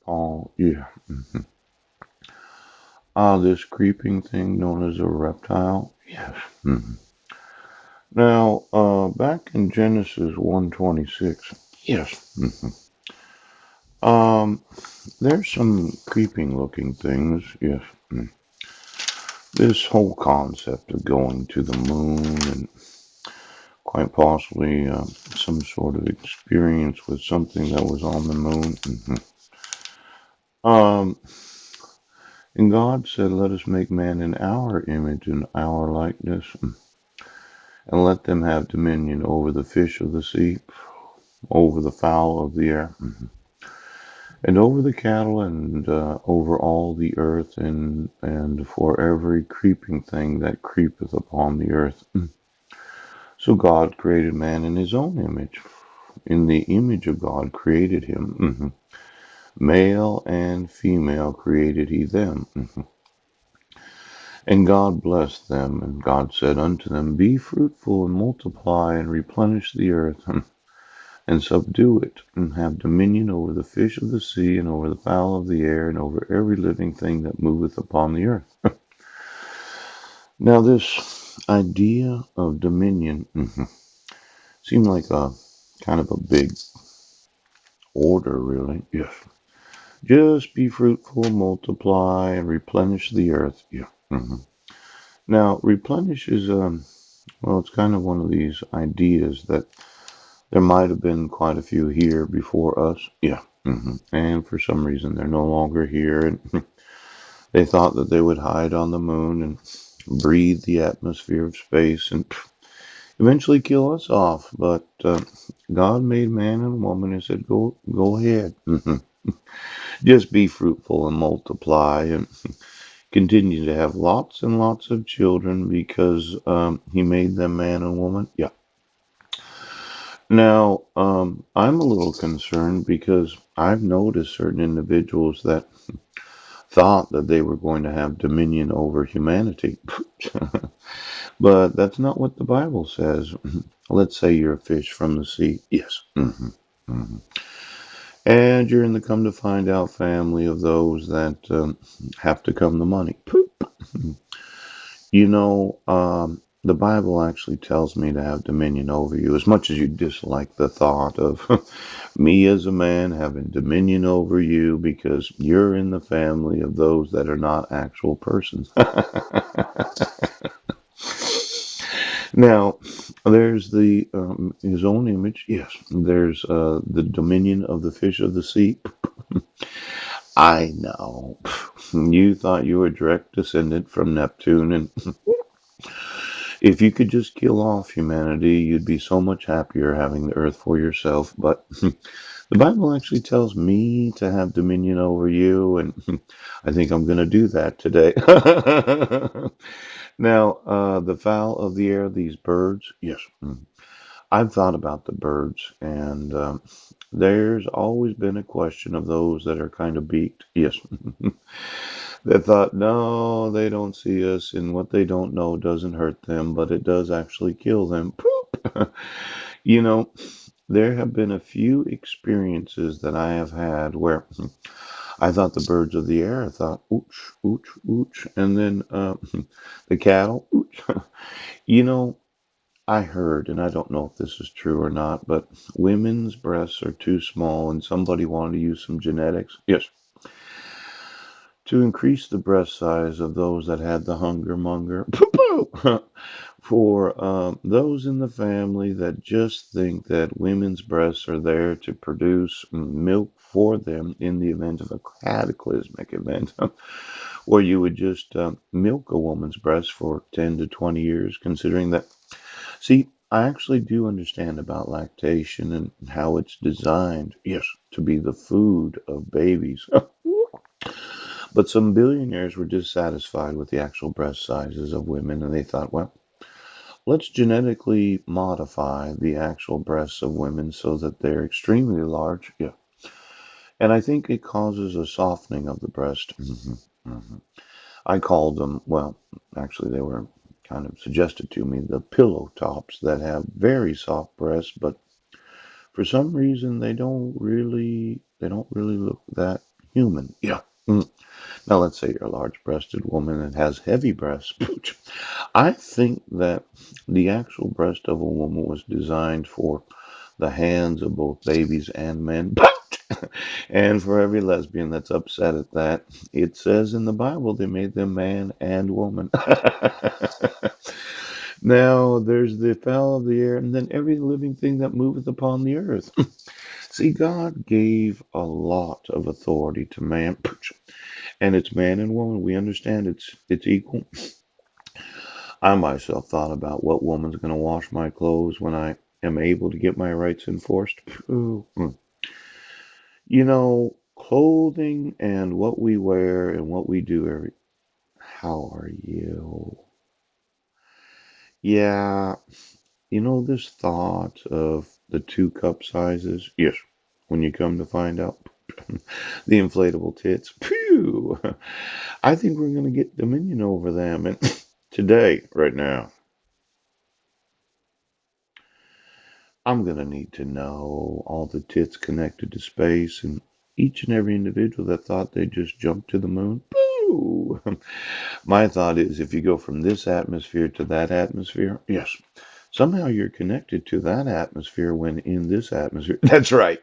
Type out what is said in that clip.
Paul, yeah. Ah, this creeping thing known as a reptile? Yes. Mhm. Now, back in Genesis 1:26, yes. Um, there's some creeping looking things, yes. This whole concept of going to the moon and quite possibly some sort of experience with something that was on the moon. Um, and God said, "Let us make man in our image and our likeness, and let them have dominion over the fish of the sea, over the fowl of the air, and over the cattle, and over all the earth, and for every creeping thing that creepeth upon the earth." So God created man in his own image. In the image of God created him. Male and female created he them. And God blessed them, and God said unto them, Be fruitful and multiply and replenish the earth, and subdue it, and have dominion over the fish of the sea, and over the fowl of the air, and over every living thing that moveth upon the earth. Now, this idea of dominion seemed like a kind of a big order, really. Yes. Just be fruitful, multiply, and replenish the earth. Yeah. Now, replenish is, well, it's kind of one of these ideas that there might have been quite a few here before us. Yeah. And for some reason, they're no longer here. And they thought that they would hide on the moon and breathe the atmosphere of space and eventually kill us off. But God made man and woman and said, go ahead. Just be fruitful and multiply and continue to have lots and lots of children because He made them man and woman. Yeah. Now, I'm a little concerned because I've noticed certain individuals that thought that they were going to have dominion over humanity. But that's not what the Bible says. Let's say you're a fish from the sea. Yes. Hmm. And you're in the come to find out family of those that have to come to money. Poop. You know, the Bible actually tells me to have dominion over you, as much as you dislike the thought of me as a man having dominion over you because you're in the family of those that are not actual persons. Now, there's the his own image. Yes, there's the dominion of the fish of the sea. I know. You thought you were a direct descendant from Neptune, and if you could just kill off humanity, you'd be so much happier having the earth for yourself. But the Bible actually tells me to have dominion over you, and I think I'm going to do that today. Now, the fowl of the air, these birds, yes, I've thought about the birds, and there's always been a question of those that are kind of beaked. Yes, that thought, no, they don't see us, and what they don't know doesn't hurt them, but it does actually kill them. Poop! You know, there have been a few experiences that I have had where I thought the birds of the air, I thought, ooch, ooch, ooch, and then the cattle, ooch. You know, I heard, and I don't know if this is true or not, but women's breasts are too small, and somebody wanted to use some genetics. Yes, to increase the breast size of those that had the hunger monger. For those in the family that just think that women's breasts are there to produce milk for them in the event of a cataclysmic event, where you would just milk a woman's breast for 10 to 20 years, considering that. See, I actually do understand about lactation and how it's designed, yes, to be the food of babies. But some billionaires were dissatisfied with the actual breast sizes of women, and they thought, well, let's genetically modify the actual breasts of women so that they're extremely large. Yeah. And I think it causes a softening of the breast. I called them, well, actually, they were kind of suggested to me, the pillow tops that have very soft breasts, but for some reason they don't really look that. human. Yeah. Now, let's say you're a large breasted woman that has heavy breasts. I think that the actual breast of a woman was designed for the hands of both babies and men. And for every lesbian that's upset at that, it says in the Bible they made them man and woman. Now, there's the fowl of the air, and then every living thing that moveth upon the earth. See, God gave a lot of authority to man, and it's man and woman. We understand it's equal. I myself thought about what woman's going to wash my clothes when I am able to get my rights enforced. Phew. You know, clothing and what we wear and what we do every. How are you? Yeah, you know this thought of the two cup sizes? Yes. When you come to find out, the inflatable tits. Phew. I think we're going to get dominion over them. And today, right now, I'm going to need to know all the tits connected to space and each and every individual that thought they just jumped to the moon. Boo! My thought is if you go from this atmosphere to that atmosphere, yes, somehow you're connected to that atmosphere when in this atmosphere. That's right.